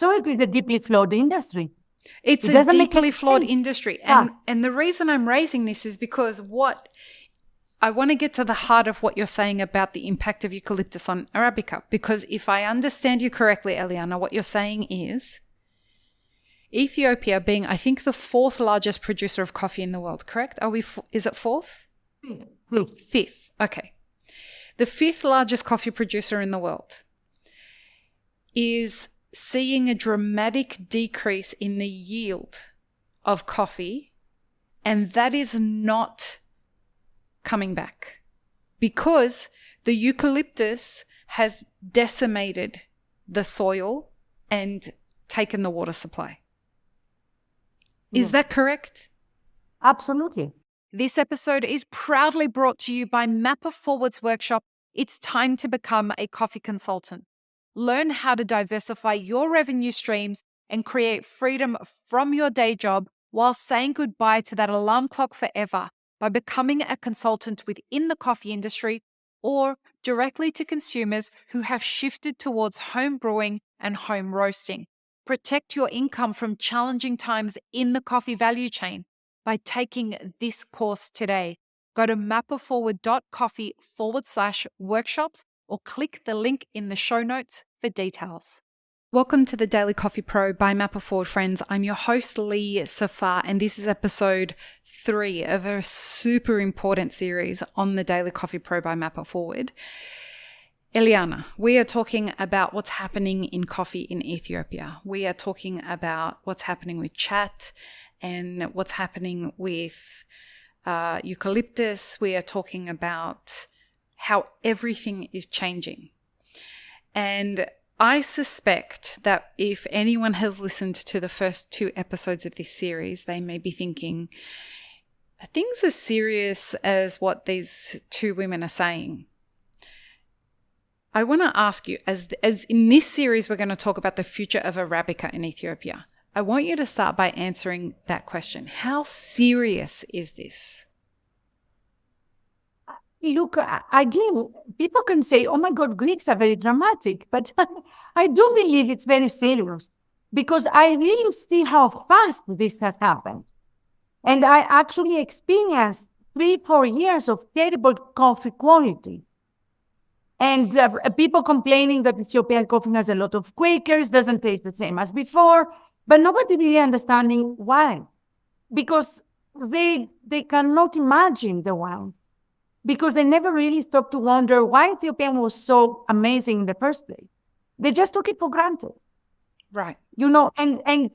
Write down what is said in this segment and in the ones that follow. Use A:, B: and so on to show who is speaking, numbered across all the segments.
A: So it is a deeply flawed industry.
B: It's a deeply flawed industry. And the reason I'm raising this is because I want to get to the heart of what you're saying about the impact of eucalyptus on Arabica. Because if I understand you correctly, Heleanna, what you're saying is Ethiopia being, I think, the fourth largest producer of coffee in the world, correct? Is it fourth? Fifth. Okay. The fifth largest coffee producer in the world is seeing a dramatic decrease in the yield of coffee, and that is not coming back because the eucalyptus has decimated the soil and taken the water supply. Is that correct?
A: Absolutely.
C: This episode is proudly brought to you by Mapper Forward's workshop, It's Time to Become a Coffee Consultant. Learn how to diversify your revenue streams and create freedom from your day job while saying goodbye to that alarm clock forever by becoming a consultant within the coffee industry or directly to consumers who have shifted towards home brewing and home roasting. Protect your income from challenging times in the coffee value chain by taking this course today. Go to mapperforward.coffee/workshops or click the link in the show notes for details.
B: Welcome to the Daily Coffee Pro by Mapper Forward, friends. I'm your host, Lee Safar, and this is episode 3 of a super important series on the Daily Coffee Pro by Mapper Forward. Heleanna, we are talking about what's happening in coffee in Ethiopia. We are talking about what's happening with chat and what's happening with eucalyptus. We are talking about how everything is changing. And I suspect that if anyone has listened to the first 2 episodes of this series, they may be thinking, are things as serious as what these 2 women are saying? I want to ask you, as in this series, we're going to talk about the future of Arabica in Ethiopia. I want you to start by answering that question. How serious is this?
A: Look, again, people can say, oh my God, Greeks are very dramatic, but I do believe it's very serious because I really see how fast this has happened. And I actually experienced 3-4 years of terrible coffee quality. And people complaining that Ethiopian coffee has a lot of Quakers, doesn't taste the same as before, but nobody really understanding why. Because they cannot imagine the why. Because they never really stopped to wonder why Ethiopian was so amazing in the first place. They just took it for granted.
B: Right.
A: You know, and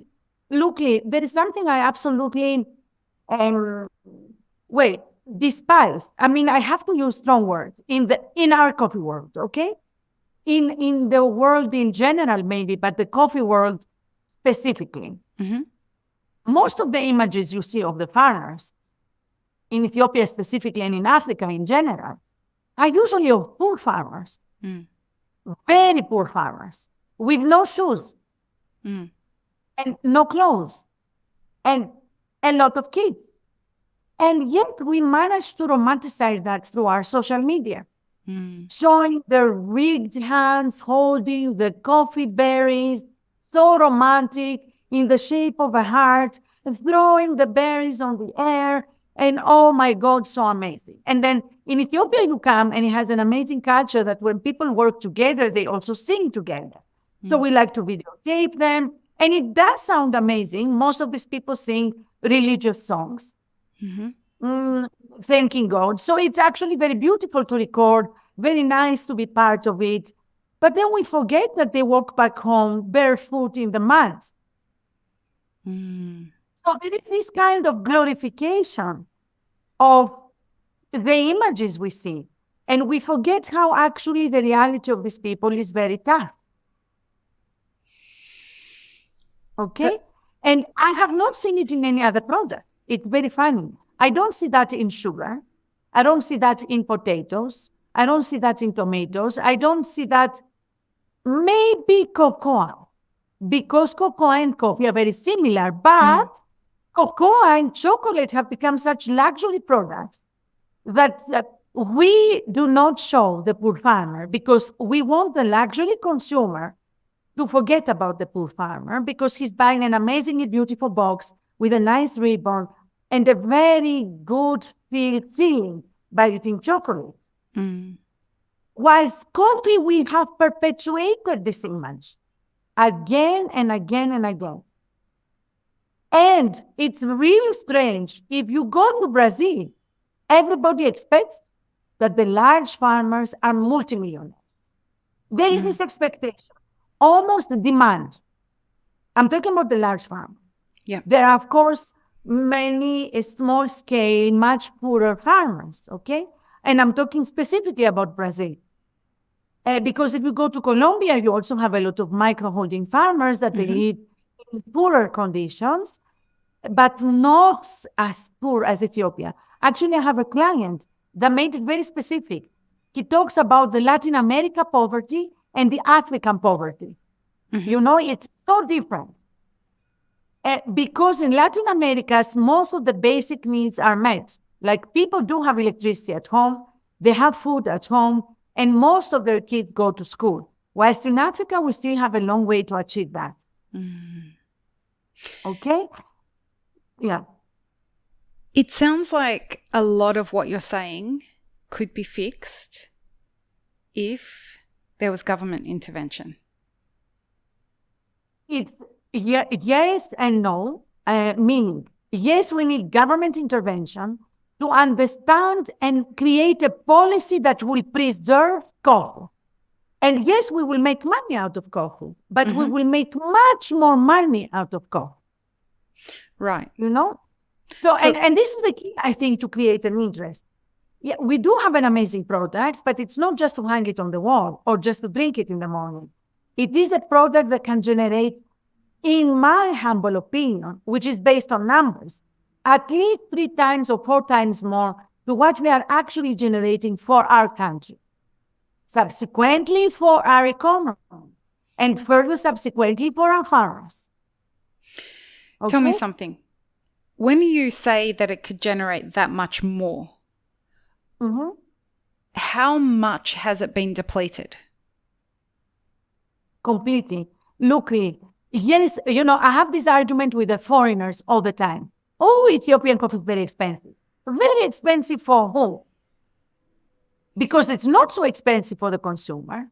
A: look, there is something I absolutely, despise. I mean, I have to use strong words in our coffee world, okay? In the world in general, maybe, but the coffee world specifically.
B: Mm-hmm.
A: Most of the images you see of the farmers in Ethiopia specifically and in Africa in general are usually of poor farmers, very poor farmers, with no shoes and no clothes and a lot of kids. And yet we managed to romanticize that through our social media, showing their rigged hands holding the coffee berries, so romantic, in the shape of a heart, and throwing the berries on the air. And oh my God, so amazing. And then in Ethiopia, you come and it has an amazing culture that when people work together, they also sing together. So we like to videotape them. And it does sound amazing. Most of these people sing religious songs, thanking God. So it's actually very beautiful to record, very nice to be part of it. But then we forget that they walk back home barefoot in the mud. So there is this kind of glorification of the images we see. And we forget how actually the reality of these people is very tough. Okay? And I have not seen it in any other product. It's very funny. I don't see that in sugar. I don't see that in potatoes. I don't see that in tomatoes. I don't see that maybe cocoa. Because cocoa and coffee are very similar, but cocoa and chocolate have become such luxury products that we do not show the poor farmer because we want the luxury consumer to forget about the poor farmer because he's buying an amazingly beautiful box with a nice ribbon and a very good feeling by eating chocolate. Whilst coffee, we have perpetuated this image again and again and again. And it's really strange. If you go to Brazil, everybody expects that the large farmers are multimillionaires. There is this expectation, almost demand. I'm talking about the large farmers.
B: Yeah.
A: There are, of course, many small-scale, much poorer farmers, okay? And I'm talking specifically about Brazil. Because if you go to Colombia, you also have a lot of micro-holding farmers that they live in poorer conditions, but not as poor as Ethiopia. Actually, I have a client that made it very specific. He talks about the Latin America poverty and the African poverty. You know, it's so different. Because in Latin America, most of the basic needs are met. Like people do have electricity at home, they have food at home, and most of their kids go to school. Whilst in Africa, we still have a long way to achieve that. Okay? Yeah.
B: It sounds like a lot of what you're saying could be fixed if there was government intervention.
A: It's yes and no, meaning, yes, we need government intervention to understand and create a policy that will preserve coffee. And yes, we will make money out of coffee, but we will make much more money out of coffee.
B: Right.
A: You know? So and this is the key, I think, to create an interest. Yeah, we do have an amazing product, but it's not just to hang it on the wall or just to drink it in the morning. It is a product that can generate, in my humble opinion, which is based on numbers, at least 3 times or 4 times more to what we are actually generating for our country. Subsequently, for our economy, and further subsequently for our farmers. Okay?
B: Tell me something. When you say that it could generate that much more, how much has it been depleted?
A: Completely. Look, yes, you know, I have this argument with the foreigners all the time. Oh, Ethiopian coffee is very expensive. Very expensive for who? Because it's not so expensive for the consumer.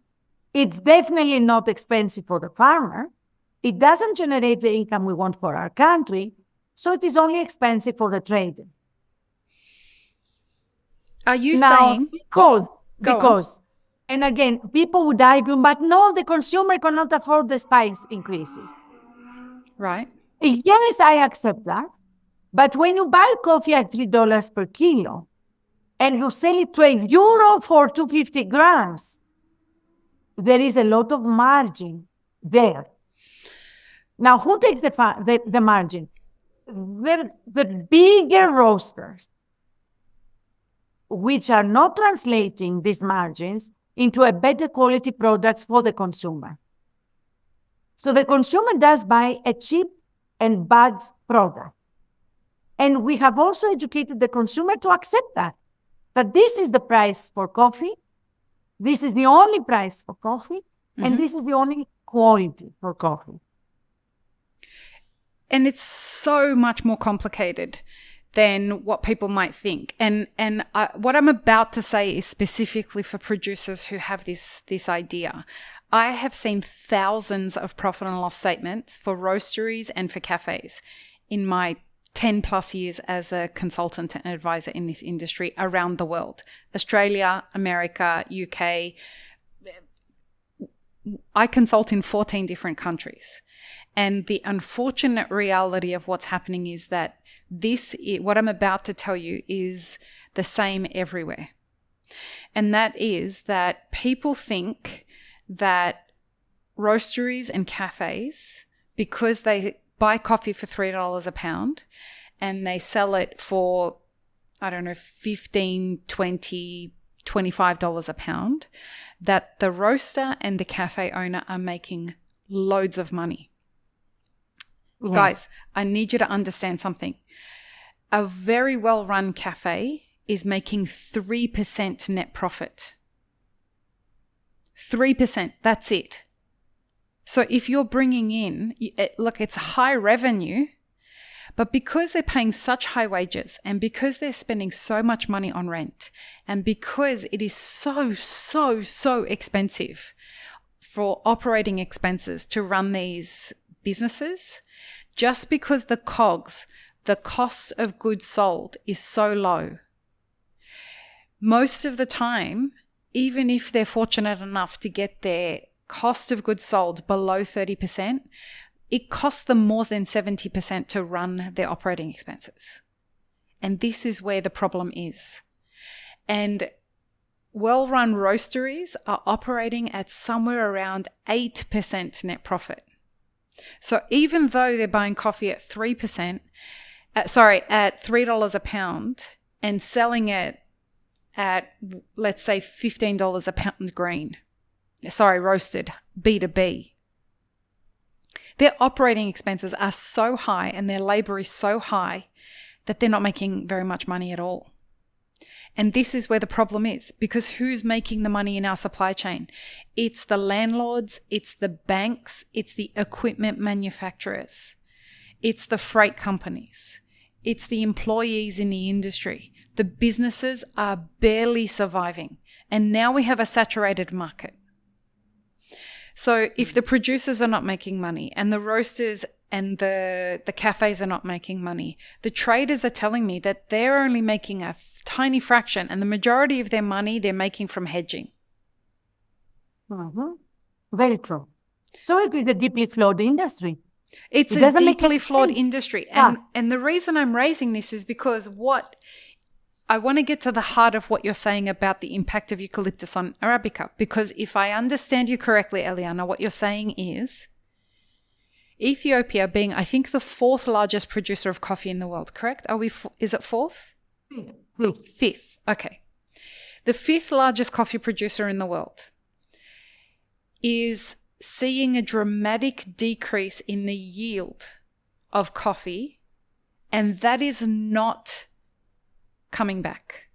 A: It's definitely not expensive for the farmer. It doesn't generate the income we want for our country. So it is only expensive for the trader.
B: Are you
A: now,
B: saying?
A: Because, and again, people would argue, but no, the consumer cannot afford the price increases.
B: Right.
A: Yes, I accept that. But when you buy coffee at $3 per kilo and you sell it to €1 for 250 grams, there is a lot of margin there. Now, who takes the margin? The bigger roasters, which are not translating these margins into a better quality products for the consumer. So the consumer does buy a cheap and bad product. And we have also educated the consumer to accept that this is the price for coffee, this is the only price for coffee, and this is the only quality for coffee.
B: And it's so much more complicated than what people might think. And what I'm about to say is specifically for producers who have this idea. I have seen thousands of profit and loss statements for roasteries and for cafes in my 10 plus years as a consultant and advisor in this industry around the world. Australia, America, UK. I consult in 14 different countries. And the unfortunate reality of what's happening is that what I'm about to tell you is the same everywhere. And that is that people think that roasteries and cafes, because they buy coffee for $3 a pound and they sell it for, I don't know, $15, $20, $25 a pound, that the roaster and the cafe owner are making loads of money. Yes. Guys, I need you to understand something. A very well-run cafe is making 3% net profit. 3%, that's it. So if you're bringing in, look, it's high revenue, but because they're paying such high wages and because they're spending so much money on rent and because it is so expensive for operating expenses to run these businesses, just because the COGS, the cost of goods sold, is so low, most of the time, even if they're fortunate enough to get their cost of goods sold below 30%, it costs them more than 70% to run their operating expenses. And this is where the problem is. And well-run roasteries are operating at somewhere around 8% net profit. So even though they're buying coffee at 3%, at $3 a pound and selling it at, let's say, $15 a pound roasted, B2B, their operating expenses are so high and their labor is so high that they're not making very much money at all. And this is where the problem is, because who's making the money in our supply chain? It's the landlords, it's the banks, it's the equipment manufacturers, it's the freight companies, it's the employees in the industry. The businesses are barely surviving. And now we have a saturated market. So if the producers are not making money and the roasters and the cafes are not making money, the traders are telling me that they're only making a tiny fraction, and the majority of their money they're making from hedging.
A: Mm-hmm. Very true. So it is a deeply flawed industry.
B: It's a deeply flawed industry. And the reason I'm raising this is because I want to get to the heart of what you're saying about the impact of eucalyptus on Arabica. Because if I understand you correctly, Heleanna, what you're saying is Ethiopia being, I think, the fourth largest producer of coffee in the world, correct? Is it fourth? Fifth. Okay. The fifth largest coffee producer in the world is seeing a dramatic decrease in the yield of coffee, and that is not coming back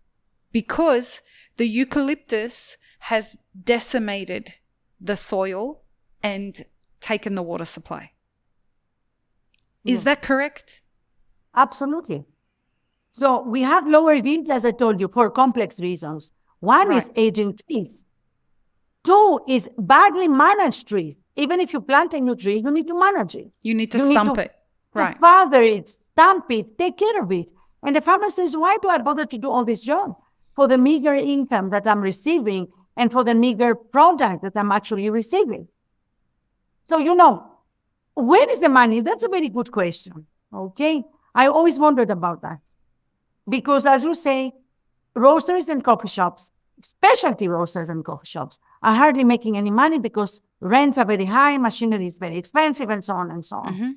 B: because the eucalyptus has decimated the soil and taken the water supply. Is that correct?
A: Absolutely. So we have lower yields, as I told you, for complex reasons. One is aging trees. Two is badly managed trees. Even if you plant a new tree, you need to manage it.
B: You need to stump it. Right.
A: Father it, stump it, take care of it. And the farmer says, why do I bother to do all this job? For the meager income that I'm receiving and for the meager product that I'm actually receiving. So, where is the money? That's a very good question. Okay. I always wondered about that. Because as you say, roasters and coffee shops, specialty roasters and coffee shops, are hardly making any money because rents are very high, machinery is very expensive, and so on and so on.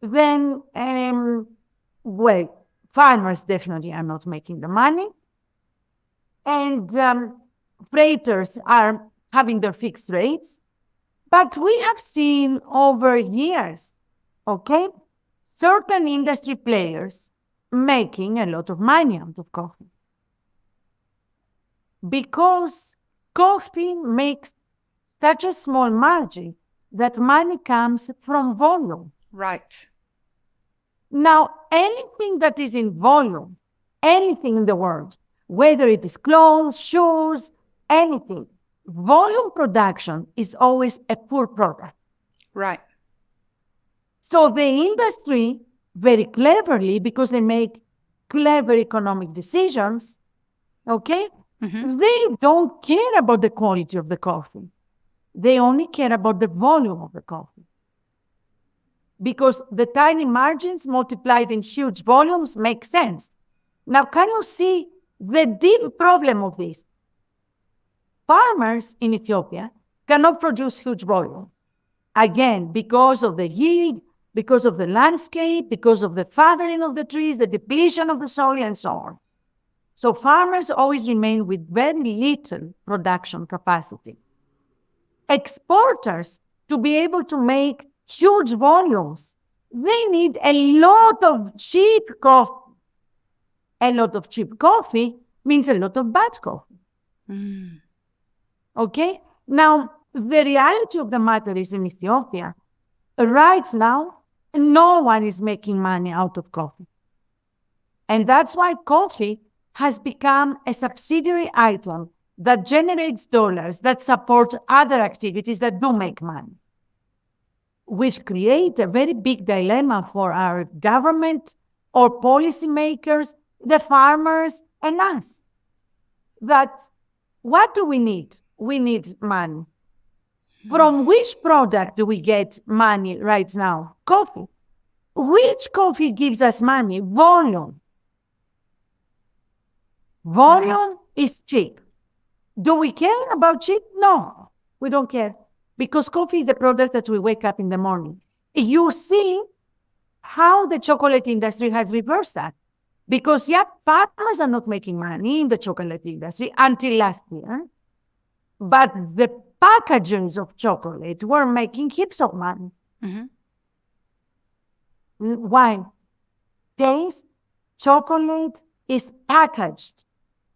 B: Mm-hmm.
A: Then, farmers definitely are not making the money. And freighters are having their fixed rates. But we have seen over years, certain industry players making a lot of money out of coffee. Because coffee makes such a small margin that money comes from volume.
B: Right.
A: Now, anything that is in volume, anything in the world, whether it is clothes, shoes, anything, volume production is always a poor product.
B: Right.
A: So the industry, very cleverly, because they make clever economic decisions, they don't care about the quality of the coffee. They only care about the volume of the coffee. Because the tiny margins multiplied in huge volumes make sense. Now, can you see the deep problem of this? Farmers in Ethiopia cannot produce huge volumes. Again, because of the yield, because of the landscape, because of the fathering of the trees, the depletion of the soil, and so on. So farmers always remain with very little production capacity. Exporters, to be able to make huge volumes, they need a lot of cheap coffee. A lot of cheap coffee means a lot of bad coffee. Okay? Now, the reality of the matter is in Ethiopia, right now, no one is making money out of coffee. And that's why coffee has become a subsidiary item that generates dollars, that supports other activities that do make money, which create a very big dilemma for our government or policymakers, the farmers, and us. That what do we need? We need money. From which product do we get money right now? Coffee. Which coffee gives us money? Volume. Volume is cheap. Do we care about cheap? No, we don't care. Because coffee is the product that we wake up in the morning. You see how the chocolate industry has reversed that. Because, farmers are not making money in the chocolate industry until last year. But the packagers of chocolate were making heaps of money.
B: Mm-hmm.
A: Why? Taste, chocolate is packaged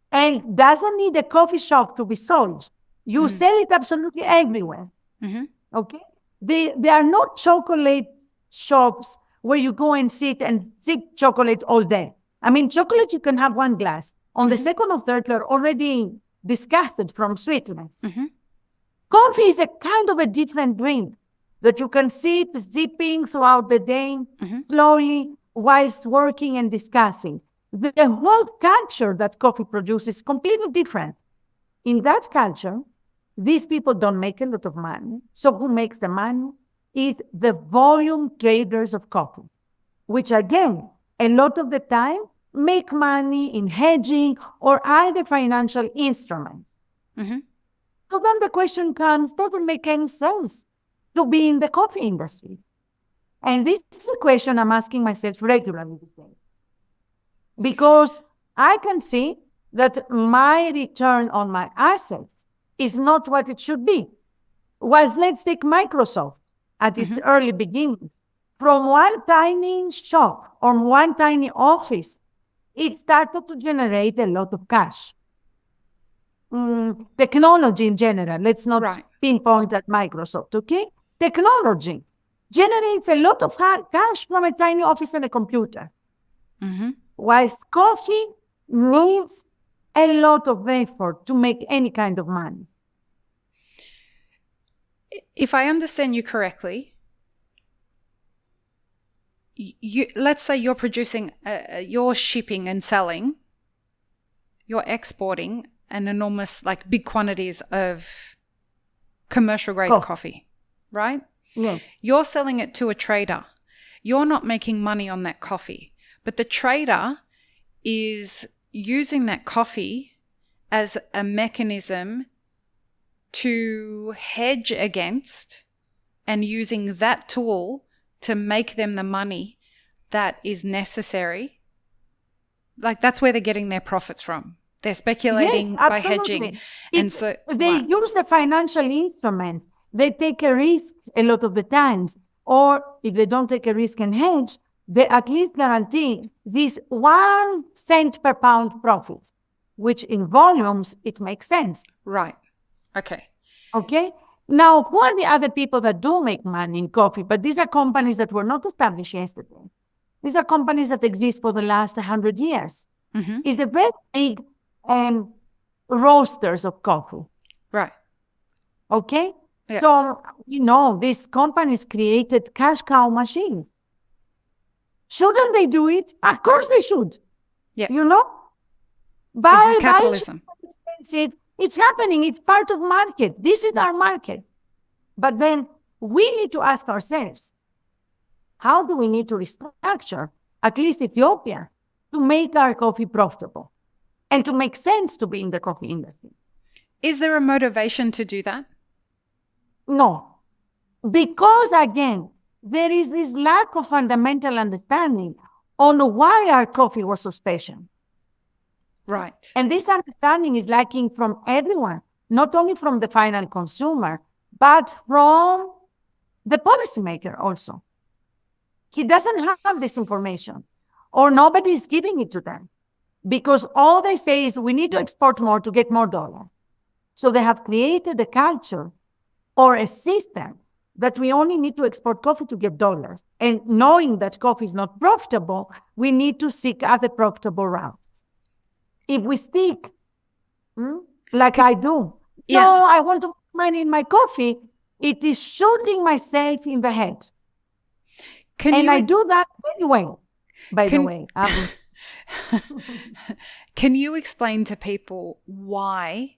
A: and doesn't need a coffee shop to be sold. You sell it absolutely everywhere.
B: Mm-hmm.
A: Okay? There are no chocolate shops where you go and sit and sip chocolate all day. I mean, chocolate, you can have one glass. On the second or third, you're already disgusted from sweetness.
B: Mm-hmm.
A: Coffee is a kind of a different drink that you can sip, sipping throughout the day, slowly, whilst working and discussing. The whole culture that coffee produces is completely different. In that culture, these people don't make a lot of money. So who makes the money is the volume traders of coffee, which again, a lot of the time, make money in hedging or other financial instruments.
B: Mm-hmm.
A: So then the question comes, doesn't make any sense to be in the coffee industry? And this is a question I'm asking myself regularly these days. Because I can see that my return on my assets is not what it should be. Whilst let's take Microsoft at its early beginnings. From one tiny shop or one tiny office, it started to generate a lot of cash. Technology in general, let's not pinpoint at Microsoft, okay? Technology generates a lot of cash from a tiny office and a computer.
B: Mm-hmm.
A: Whilst coffee needs a lot of effort to make any kind of money.
B: If I understand you correctly, let's say you're producing, you're shipping and selling, you're exporting an enormous, like big quantities of commercial grade coffee, right?
A: Yeah.
B: You're selling it to a trader. You're not making money on that coffee, but the trader is using that coffee as a mechanism to hedge against and using that tool to make them the money that is necessary. Like that's where they're getting their profits from. They're speculating by hedging. And so
A: they use the financial instruments. They take a risk a lot of the times. Or if they don't take a risk and hedge, they at least guarantee this 1 cent per pound profit, which in volumes, it makes sense.
B: Right. Okay.
A: Okay. Now, who are the other people that do make money in coffee? But these are companies that were not established yesterday. These are companies that exist for the last 100 years.
B: Mm-hmm.
A: It's a very big roasters of coffee.
B: Right.
A: Okay?
B: Yeah.
A: So, these companies created cash cow machines. Shouldn't they do it? Of course they should.
B: Yeah.
A: This
B: is capitalism.
A: It's happening. It's part of market. This is our market. But then we need to ask ourselves, how do we need to restructure, at least Ethiopia, to make our coffee profitable and to make sense to be in the coffee industry?
B: Is there a motivation to do that?
A: No. Because, again, there is this lack of fundamental understanding on why our coffee was so special.
B: Right.
A: And this understanding is lacking from everyone, not only from the final consumer, but from the policymaker also. He doesn't have this information, or nobody is giving it to them, because all they say is we need to export more to get more dollars. So they have created a culture or a system that we only need to export coffee to get dollars. And knowing that coffee is not profitable, we need to seek other profitable routes. If we stick, like I do, no, I want to make money in my coffee, it is shooting myself in the head. I do that very well, by the way.
B: Can you explain to people why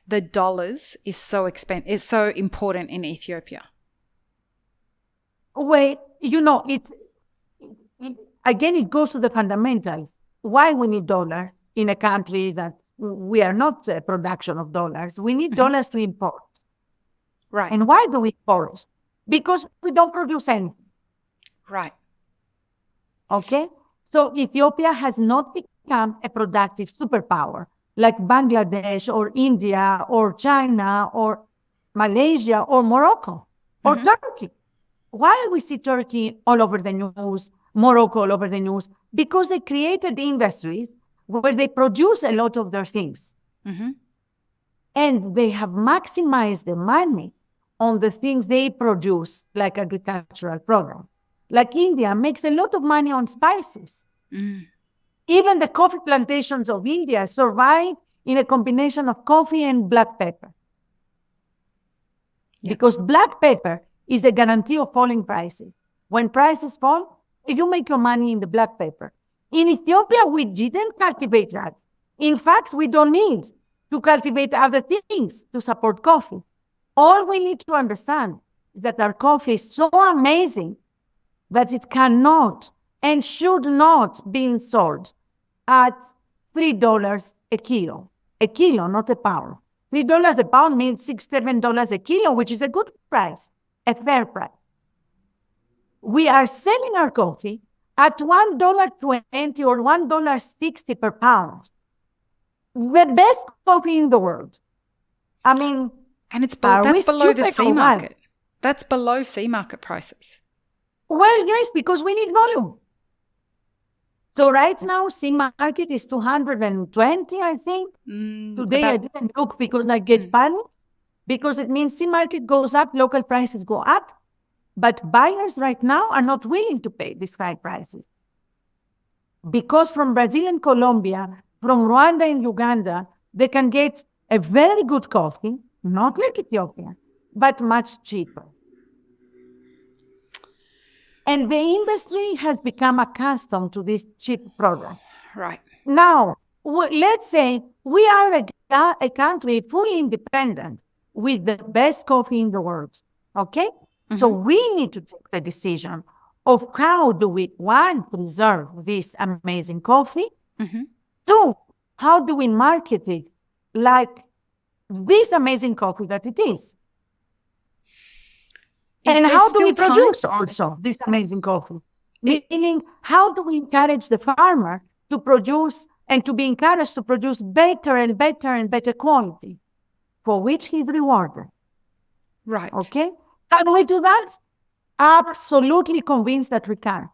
B: the dollars is so important in Ethiopia?
A: Well, again, it goes to the fundamentals. Why we need dollars in a country that we are not a production of dollars. We need dollars to import.
B: Right.
A: And why do we import? Because we don't produce anything.
B: Right.
A: Okay? So Ethiopia has not become a productive superpower like Bangladesh or India or China or Malaysia or Morocco or Turkey. Why we see Turkey all over the news, Morocco all over the news? Because they created industries where they produce a lot of their things. And they have maximized the money on the things they produce, like agricultural products. Like India makes a lot of money on spices. Even the coffee plantations of India survive in a combination of coffee and black pepper. Because black pepper is the guarantee of falling prices. When prices fall, you make your money in the black pepper. In Ethiopia, we didn't cultivate that. In fact, we don't need to cultivate other things to support coffee. All we need to understand is that our coffee is so amazing that it cannot and should not be sold at $3 a kilo. A kilo, not a pound. $3 a pound means $6, $7 a kilo, which is a good price, a fair price. We are selling our coffee at $1.20 or $1.60 per pound. The best coffee in the world. I mean,
B: and that's below the sea market. That's below sea market prices.
A: Well, yes, because we need volume. So right now, sea market is 220, I think. Today I didn't look because I get panicked, because it means sea market goes up, local prices go up. But buyers right now are not willing to pay these high prices. Because from Brazil and Colombia, from Rwanda and Uganda, they can get a very good coffee, not like Ethiopia, but much cheaper. And the industry has become accustomed to this cheap product.
B: Right.
A: Now, let's say we are a country fully independent with the best coffee in the world, okay? So we need to take the decision of how do we, one, preserve this amazing coffee, two, how do we market it like this amazing coffee that it is? And how do we produce also this amazing coffee? Meaning, how do we encourage the farmer to produce and to be encouraged to produce better and better and better quality, for which he's rewarded?
B: Right.
A: Okay? Can we do that? Absolutely convinced that we can.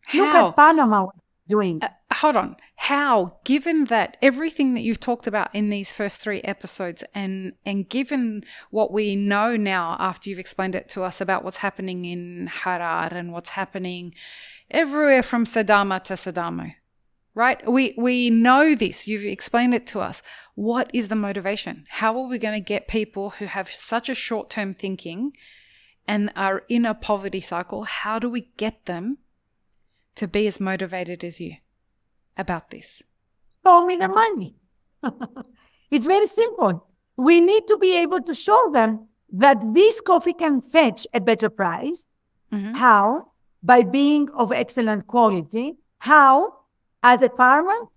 B: How?
A: Look at Panama doing.
B: Hold on. How, given that everything that you've talked about in these first 3 episodes and given what we know now after you've explained it to us about what's happening in Harar and what's happening everywhere from Sidama to Sidamo, right? We know this. You've explained it to us. What is the motivation? How are we going to get people who have such a short-term thinking and are in a poverty cycle? How do we get them to be as motivated as you about this?
A: Show me the money. It's very simple. We need to be able to show them that this coffee can fetch a better price. How? By being of excellent quality. How? As a farmer,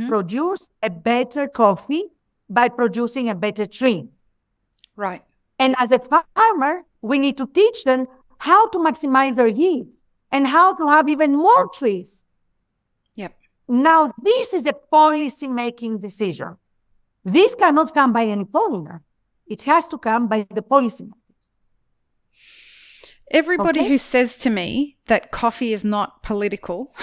A: produce a better coffee by producing a better tree.
B: Right.
A: And as a farmer, we need to teach them how to maximize their yields and how to have even more trees.
B: Yep.
A: Now, this is a policy-making decision. This cannot come by any foreigner. It has to come by the policymakers.
B: Everybody who says to me that coffee is not political,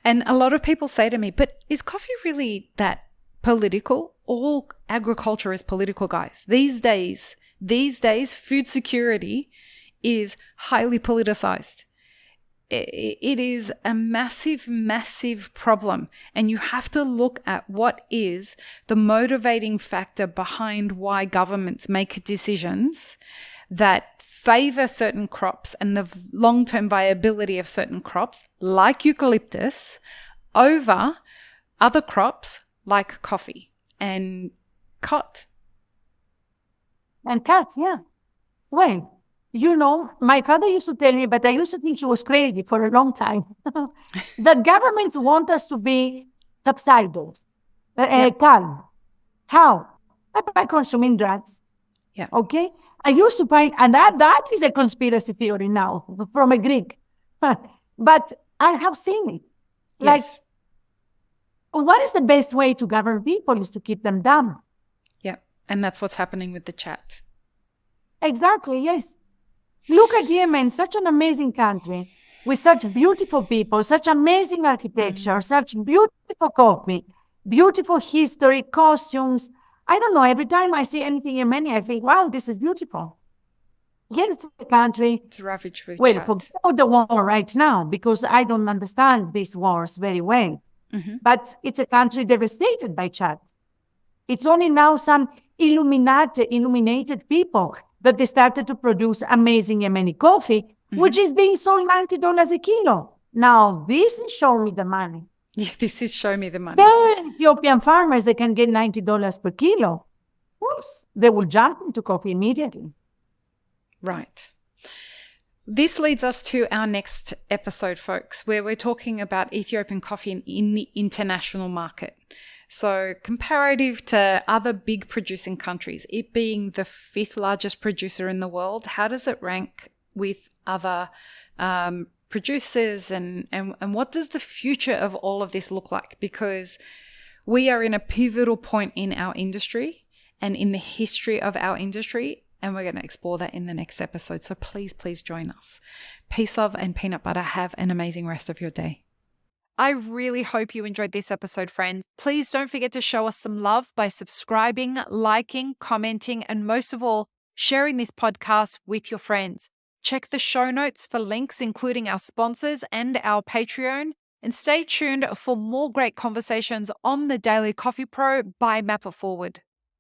B: and a lot of people say to me, but is coffee really that political? All agriculture is political, guys. These days, These days, food security is highly politicized. It is a massive, massive problem. And you have to look at what is the motivating factor behind why governments make decisions that favor certain crops and the long-term viability of certain crops, like eucalyptus, over other crops like coffee and khat.
A: And Khat, yeah. Well, my father used to tell me, but I used to think she was crazy for a long time, that governments want us to be subsided, calm. How? By consuming drugs.
B: Yeah.
A: Okay? I used to find, and that is a conspiracy theory now from a Greek. But I have seen it. Like,
B: Yes.
A: what is the best way to govern people is to keep them dumb.
B: Yeah. And that's what's happening with the chat.
A: Exactly, yes. Look at Yemen, such an amazing country with such beautiful people, such amazing architecture, such beautiful coffee, beautiful history, costumes. I don't know, every time I see anything Yemeni, I think, wow, this is beautiful. Here it's a country.
B: It's ravaged with
A: Well,
B: chat.
A: forget the war right now, because I don't understand these wars very well.
B: Mm-hmm.
A: But it's a country devastated by chat. It's only now some illuminated people that they started to produce amazing Yemeni coffee, which is being sold $90 a kilo. Now, this is show me the money.
B: Yeah, this is show me the money.
A: The Ethiopian farmers, they can get $90 per kilo. Of course, they will jump into coffee immediately.
B: Right. This leads us to our next episode, folks, where we're talking about Ethiopian coffee in the international market. So comparative to other big producing countries, it being the 5th largest producer in the world, how does it rank with other producers and what does the future of all of this look like? Because we are in a pivotal point in our industry and in the history of our industry, and we're going to explore that in the next episode. So please, please join us. Peace, love, and peanut butter. Have an amazing rest of your day.
C: I really hope you enjoyed this episode, friends. Please don't forget to show us some love by subscribing, liking, commenting, and most of all, sharing this podcast with your friends. Check the show notes for links, including our sponsors and our Patreon, and stay tuned for more great conversations on the Daily Coffee Pro by Mapper Forward.